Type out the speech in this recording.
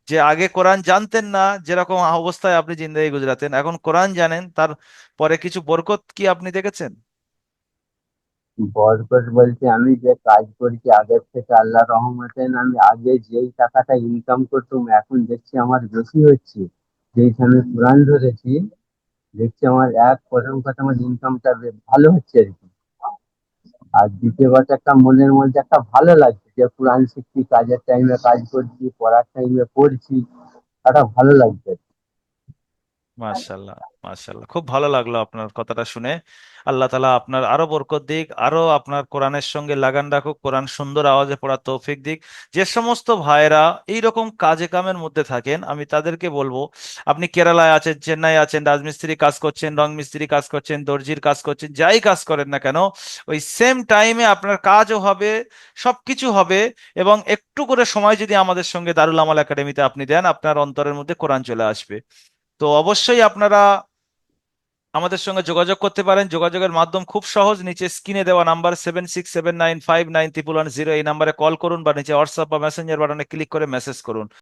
যে আগে কোরআন জানতেন না, যেরকম অবস্থায় আপনি জিন্দেগি গুজরাতেন, এখন কোরআন জানেন, তার পরে কিছু বরকত কি আপনি দেখেছেন? বরকত বলতে আমি যে কাজ করছি আগের থেকে আল্লাহ রহমতে আমি আগে যেই টাকাটা ইনকাম করতাম এখন দেখছি আমার বেশি হচ্ছে। যেহেতু আমি কোরআন ধরেছি, দেখছি আমার প্রথম কথা আমার ইনকামটা ভালো হচ্ছে আর কি। আর দ্বিতীয় কথা একটা মনের মধ্যে একটা ভালো লাগছে যে কোরআন শিখছি, কাজের টাইমে কাজ করছি, পড়ার টাইমে পড়ছি, একটা ভালো লাগছে। মাশাল্লাহ, মাশাল্লাহ, খুব ভালো লাগলো আপনার কথাটা শুনে। আল্লাহ তালা আপনার আরো বরকত দিক, আরো আপনার কোরআনের সঙ্গে লাগান রাখুক, কোরআন সুন্দর আওয়াজে পড়ার তৌফিক দিক। যে সমস্ত ভাইরা এইরকম কাজে কামের মধ্যে থাকেন, আমি তাদেরকে বলবো, আপনি কেরালায় আছেন, চেন্নাই আছেন, রাজমিস্ত্রি কাজ করছেন, রং মিস্ত্রি কাজ করছেন, দর্জির কাজ করছেন, যাই কাজ করেন না কেন, ওই সেম টাইমে আপনার কাজও হবে, সবকিছু হবে। এবং একটু করে সময় যদি আমাদের সঙ্গে দারুল আমাল একাডেমিতে আপনি দেন, আপনার অন্তরের মধ্যে কোরআন চলে আসবে। তো অবশ্যই আপনারা আমাদের সঙ্গে যোগাযোগ করতে পারেন। যোগাযোগের মাধ্যম খুব সহজ, নিচে স্ক্রিনে দেওয়া নাম্বার 7679591110, এই নাম্বারে কল করুন বা নিচে হোয়াটসঅ্যাপ বা মেসেঞ্জার বাটনে ক্লিক করে মেসেজ করুন।